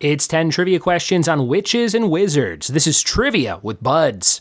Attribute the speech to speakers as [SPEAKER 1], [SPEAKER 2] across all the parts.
[SPEAKER 1] It's 10 trivia questions on witches and wizards. This is Trivia with Buds.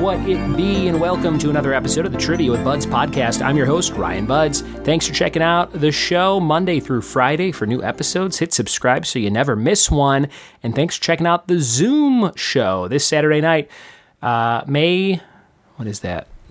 [SPEAKER 1] What it be, and welcome to another episode of the Trivia with Buds podcast. I'm your host, Ryan Buds. Thanks for checking out the show Monday through Friday for new episodes. Hit subscribe so you never miss one. And thanks for checking out the Zoom show this Saturday night.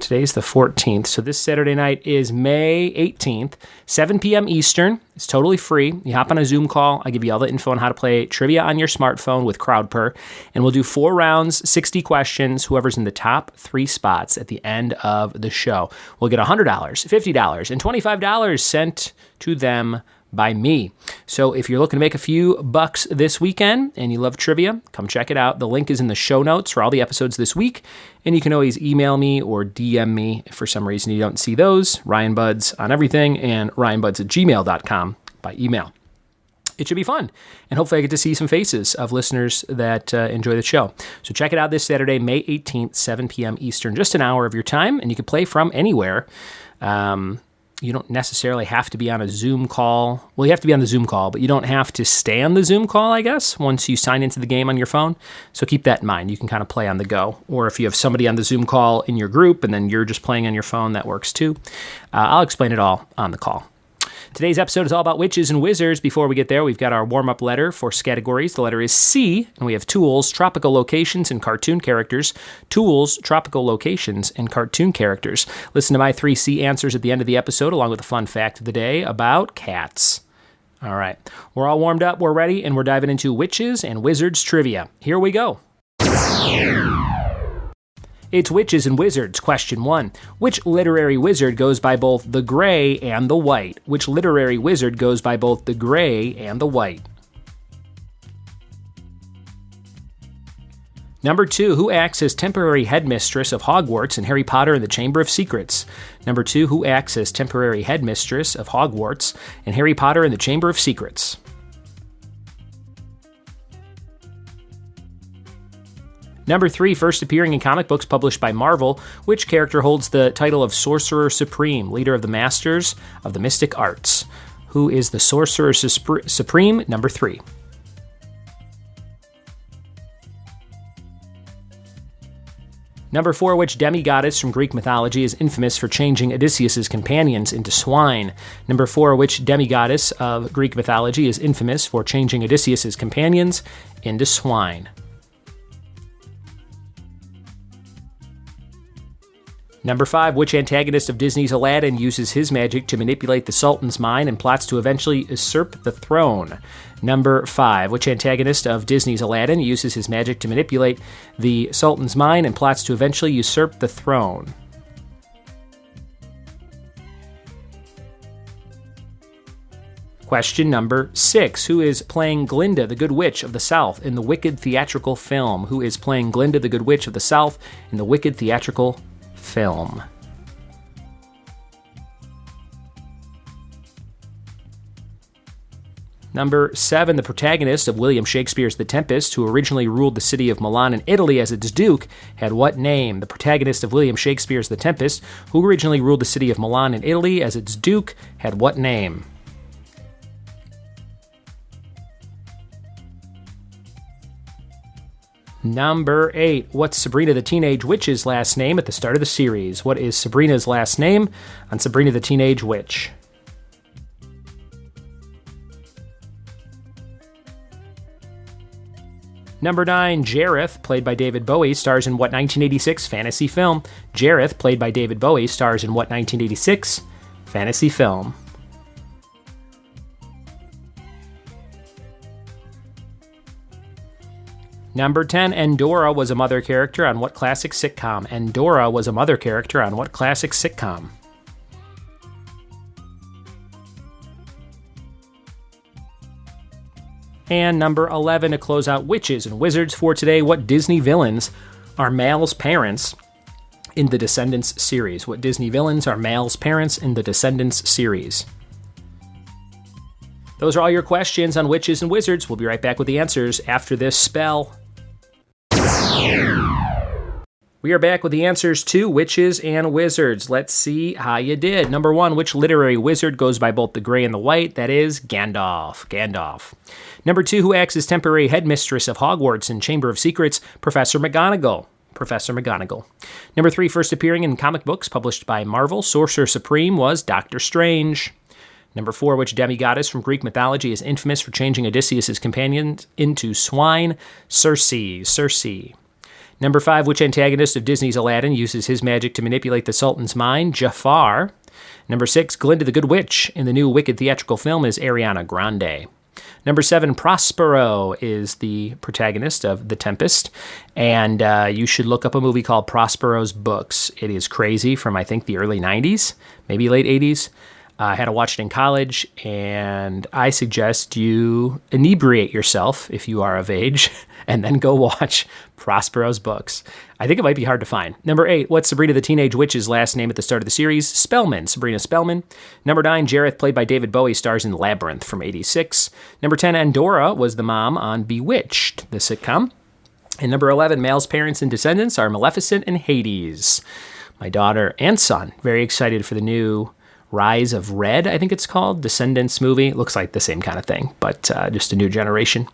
[SPEAKER 1] Today's the 14th, so this Saturday night is May 18th, 7 p.m. Eastern. It's totally free. You hop on a Zoom call. I give you all the info on how to play trivia on your smartphone with CrowdPur, and we'll do 4 rounds, 60 questions. Whoever's in the top 3 spots at the end of the show will get $100, $50, and $25 sent to them by me. So if you're looking to make a few bucks this weekend and you love trivia, come check it out. The link is in the show notes for all the episodes this week, and you can always email me or DM me if for some reason you don't see those. Ryan Buds on everything, and ryanbuds@gmail.com by email. It should be fun, and hopefully I get to see some faces of listeners that enjoy the show. So check it out this Saturday, May 18th, 7 p.m. Eastern, just an hour of your time, and you can play from anywhere. You don't necessarily have to be on a Zoom call. Well, you have to be on the Zoom call, but you don't have to stay on the Zoom call, I guess, once you sign into the game on your phone. So keep that in mind. You can kind of play on the go. Or if you have somebody on the Zoom call in your group and then you're just playing on your phone, that works too. I'll explain it all on the call. Today's episode is all about witches and wizards. Before we get there, we've got our warm-up letter for categories. The letter is C, and we have tools, tropical locations, and cartoon characters. Tools, tropical locations, and cartoon characters. Listen to my 3 C answers at the end of the episode, along with a fun fact of the day about cats. All right, we're all warmed up, we're ready, and we're diving into witches and wizards trivia. Here we go. It's Witches and Wizards. Question 1. Which literary wizard goes by both the gray and the white? Which literary wizard goes by both the gray and the white? Number 2. Who acts as temporary headmistress of Hogwarts in Harry Potter and the Chamber of Secrets? Number 2. Who acts as temporary headmistress of Hogwarts in Harry Potter and the Chamber of Secrets? Number 3, first appearing in comic books published by Marvel, which character holds the title of Sorcerer Supreme, leader of the Masters of the Mystic Arts? Who is the Sorcerer Supreme? Number 3. Number 4, which demigoddess from Greek mythology is infamous for changing Odysseus' companions into swine? Number 4, which demigoddess of Greek mythology is infamous for changing Odysseus' companions into swine? Number 5, which antagonist of Disney's Aladdin uses his magic to manipulate the Sultan's mind and plots to eventually usurp the throne? Number 5, which antagonist of Disney's Aladdin uses his magic to manipulate the Sultan's mind and plots to eventually usurp the throne? Question number 6. Who is playing Glinda, the Good Witch of the South in the Wicked theatrical film? Who is playing Glinda, the Good Witch of the South in the Wicked theatrical film? Number 7, the protagonist of William Shakespeare's The Tempest, who originally ruled the city of Milan in Italy as its duke, had what name? The protagonist of William Shakespeare's The Tempest, who originally ruled the city of Milan in Italy as its duke, had what name? Number 8. What's Sabrina the Teenage Witch's last name at the start of the series? What is Sabrina's last name on Sabrina the Teenage Witch? Number 9. Jareth, played by David Bowie, stars in what 1986 fantasy film? Jareth, played by David Bowie, stars in what 1986 fantasy film? Number 10, Endora was a mother character on what classic sitcom? Endora was a mother character on what classic sitcom? And number 11, to close out witches and wizards for today, what Disney villains are Mal's parents in the Descendants series? What Disney villains are Mal's parents in the Descendants series? Those are all your questions on witches and wizards. We'll be right back with the answers after this spell. We are back with the answers to witches and wizards. Let's see how you did. Number 1, which literary wizard goes by both the gray and the white? That is Gandalf. Number 2, who acts as temporary headmistress of Hogwarts and Chamber of Secrets? Professor McGonagall. Number 3, first appearing in comic books published by Marvel, Sorcerer Supreme was Doctor Strange. Number 4, which demigoddess from Greek mythology is infamous for changing Odysseus' companions into swine? Circe. Number 5, which antagonist of Disney's Aladdin uses his magic to manipulate the Sultan's mind? Jafar. Number 6, Glinda the Good Witch in the new Wicked theatrical film is Ariana Grande. Number 7, Prospero is the protagonist of The Tempest, and you should look up a movie called Prospero's Books. It is crazy, from I think the early 90s, maybe late 80s. I had to watch it in college, and I suggest you inebriate yourself if you are of age, and then go watch Prospero's Books. I think it might be hard to find. Number 8, what's Sabrina the Teenage Witch's last name at the start of the series? Spellman, Sabrina Spellman. Number 9, Jareth, played by David Bowie, stars in Labyrinth from 86. Number 10, Andorra was the mom on Bewitched, the sitcom. And number 11, male's parents and descendants are Maleficent and Hades. My daughter and son, very excited for the new Rise of Red, I think it's called, Descendants movie. It looks like the same kind of thing, but just a new generation.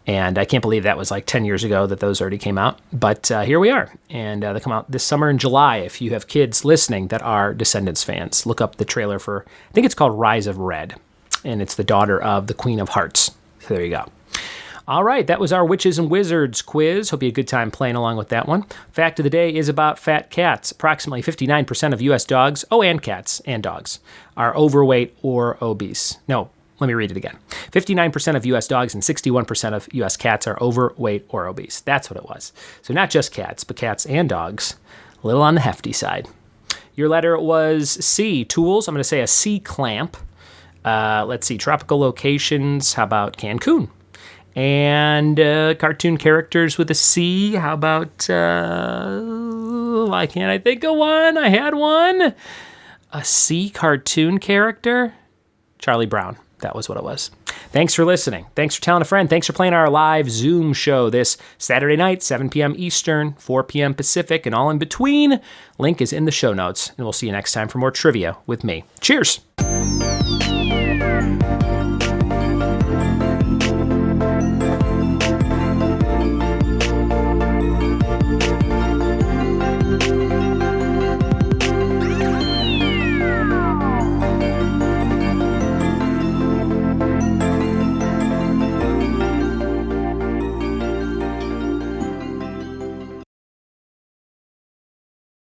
[SPEAKER 1] And I can't believe that was like 10 years ago that those already came out. But here we are. And they come out this summer in July. If you have kids listening that are Descendants fans, look up the trailer for, I think it's called Rise of Red. And it's the daughter of the Queen of Hearts. So there you go. All right, that was our Witches and Wizards quiz. Hope you had a good time playing along with that one. Fact of the day is about fat cats. Approximately 59% of U.S. dogs, and cats and dogs, are overweight or obese. No, let me read it again. 59% of U.S. dogs and 61% of U.S. cats are overweight or obese. That's what it was. So not just cats, but cats and dogs. A little on the hefty side. Your letter was C, tools. I'm going to say a C clamp. Let's see, tropical locations. How about Cancun? And cartoon characters with a C. How about, why can't I think of one? I had one. A C cartoon character? Charlie Brown. That was what it was. Thanks for listening. Thanks for telling a friend. Thanks for playing our live Zoom show this Saturday night, 7 p.m. Eastern, 4 p.m. Pacific, and all in between. Link is in the show notes, and we'll see you next time for more trivia with me. Cheers.